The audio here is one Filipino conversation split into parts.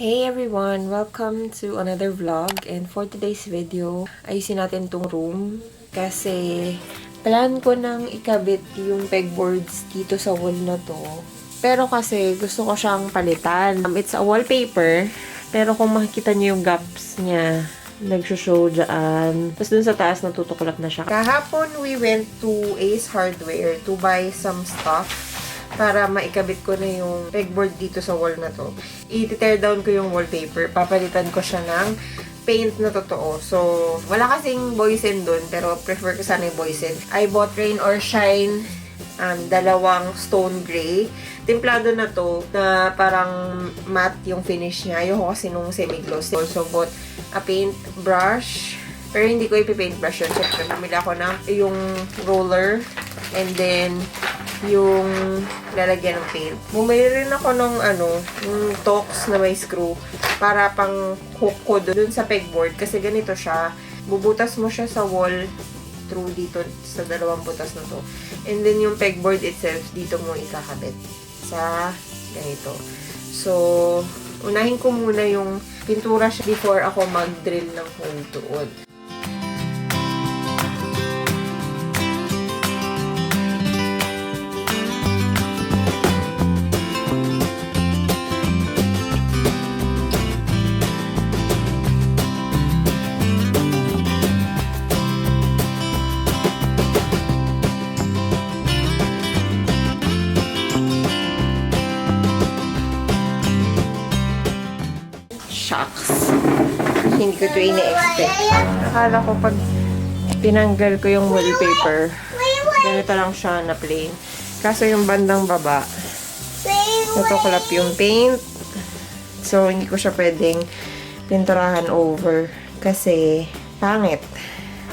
Hey everyone! Welcome to another vlog. And for today's video, ayusin natin tong room. Kasi plan ko nang ikabit yung pegboards dito sa wall na to. Pero kasi gusto ko siyang palitan. It's a wallpaper. Pero kung makikita niyo yung gaps niya, nagsushow dyan. Tapos dun sa taas, natutuklap na siya. Kahapon, we went to Ace Hardware to buy some stuff para maikabit ko na yung pegboard dito sa wall na to. I-tear down ko yung wallpaper. Papalitan ko siya ng paint na totoo. So, wala kasing boysen dun, pero prefer ko sana yung boysen. I bought Rain or Shine, dalawang stone gray. Templado na to, na parang matte yung finish niya. Ayoko kasi nung semi-gloss. Also bought a paint brush. Pero hindi ko ipipaint brush yun. Siyempre, bumili ako ng yung roller. And then, yung lalagyan ng paint. Bumili rin ako ng yung Tox na may screw para pang hook ko dun sa pegboard. Kasi ganito siya. Bubutas mo siya sa wall through dito sa dalawang butas na to. And then yung pegboard itself, dito mo ikakabit sa ganito. So, unahin ko muna yung pintura siya before ako mag-drill ng hole doon. Shocks. Hindi ko ito ini-expect. Akala ko pag tinanggal ko yung wallpaper, ganito lang siya na plain. Kaso yung bandang baba, natuklap yung paint. So, hindi ko siya pwedeng pinturahan over kasi pangit.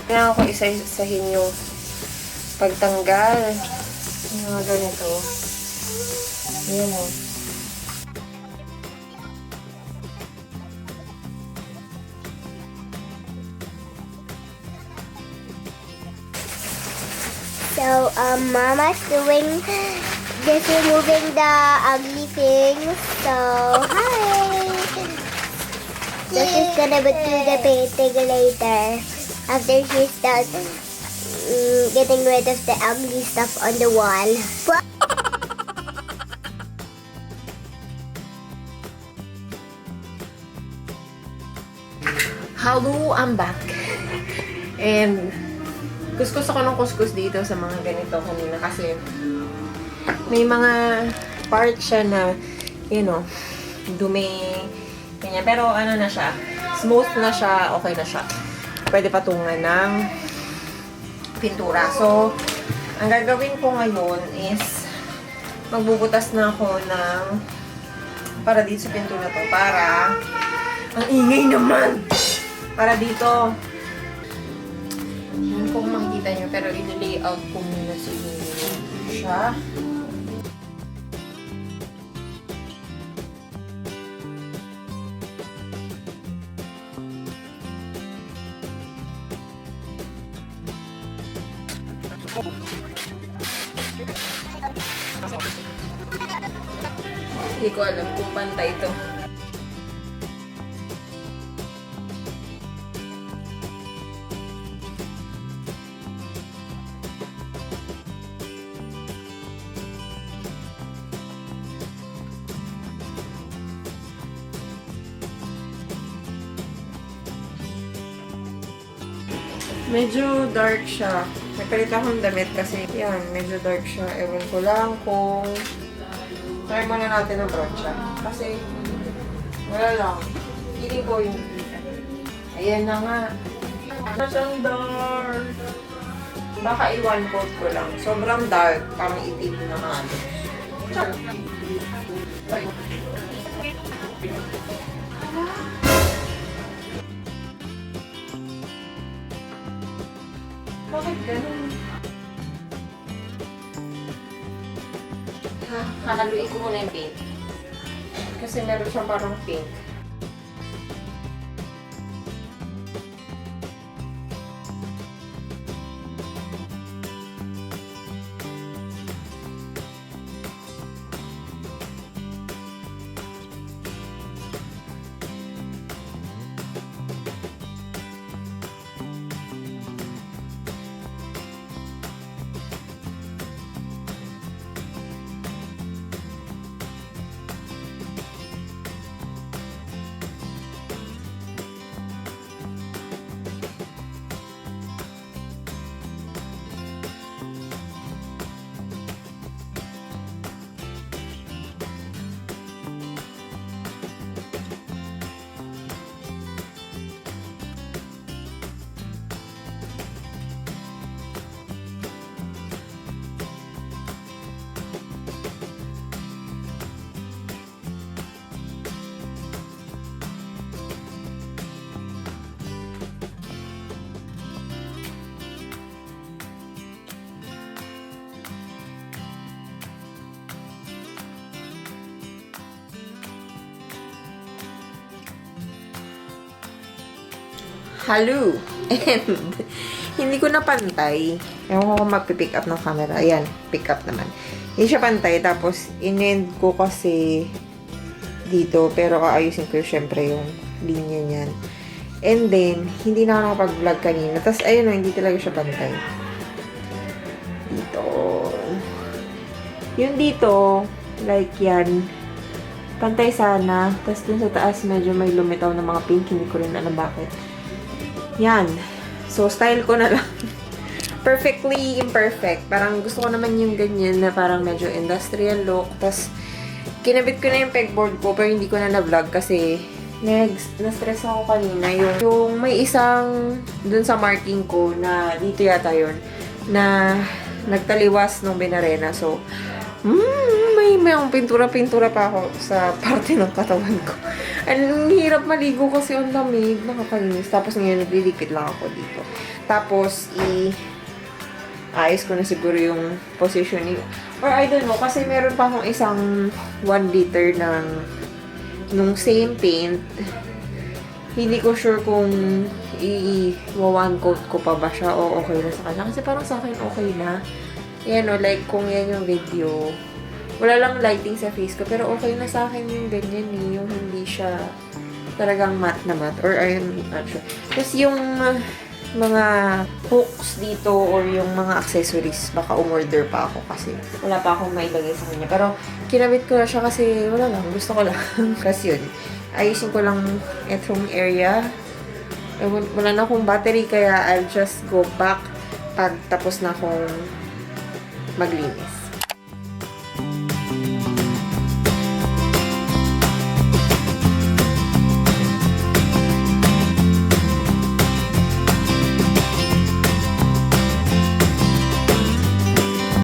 Kailangan ko isa-isahin yung pagtanggal. Yung mga ganito. Ayan o. So, Mama's doing just removing the ugly things. So, hi! So, she's gonna do the painting later after she's done getting rid of the ugly stuff on the wall. Hello, I'm back. And kuskus ako ng kuskus dito sa mga ganito kanina kasi may mga part siya na, dumi, ganyan. Pero ano na siya, smooth na siya, okay na siya. Pwede patungan ng pintura. So, ang gagawin ko ngayon is magbubutas na ako ng para dito sa pintura to. Para, ang ingay naman! Para dito, hindi ko makikita nyo, pero i-layout ko muna siguro siya. Hindi ko alam kung pantay ito. Medyo dark siya. Nagpalit akong damit kasi yan, medyo dark siya. Ewan ko lang kung try muna natin ang brocha. Kasi wala lang. Feeling ko yung ayan na nga. Masyang dark. Baka i-one coat ko lang. Sobrang dark. Parang itim na halos. Bakit ganun? Hakaluin ko muna yung paint. Kasi meron siyang parang pink. halo. And, hindi ko na pantay. Ewan ko kung magpipick up ng camera. Ayan, pick up naman. Hindi siya pantay. Tapos, in-end ko kasi dito. Pero, aayusin ko syempre yung linya niyan. And then, hindi na ako nakapag-vlog kanina. Tapos, ayun o, hindi talaga siya pantay. Dito. Yung dito, like yan, pantay sana. Tapos dun sa taas, medyo may lumitaw na mga pink. Hindi ko rin alam bakit. Yan. So, style ko na lang. Perfectly imperfect. Parang gusto ko naman yung ganyan na parang medyo industrial look. Tapos, kinabit ko na yung pegboard ko pero hindi ko na na-vlog kasi na-stress ako kanina. Yung may isang dun sa marking ko na dito yata yun na nagtaliwas nung binarena. So, may pintura-pintura pa ako sa parte ng katawan ko. Ang hirap maligo kasi ang lamig, nakakalinis. Tapos ngayon, nagdidikit lang ako dito. Tapos, ayos ko na siguro yung positioning. Or I don't know, kasi meron pa akong isang 1 liter nung same paint. Hindi ko sure kung i-one coat ko pa ba siya o okay na sa kanya. Kasi parang sa akin okay na. Yan o, like kung yan yung video. Wala lang lighting sa face ko, pero okay na sa akin yung ganyan eh. Yung hindi siya talagang matte na matte. Or I'm not sure. Tapos yung mga hooks dito or yung mga accessories, baka umorder pa ako kasi wala pa akong mailagay sa kanya. Pero kinabit ko na siya kasi wala lang. Gusto ko lang. Kasi yun. Ayusin ko lang itong area. Wala na akong battery kaya I'll just go back pag tapos na akong maglinis.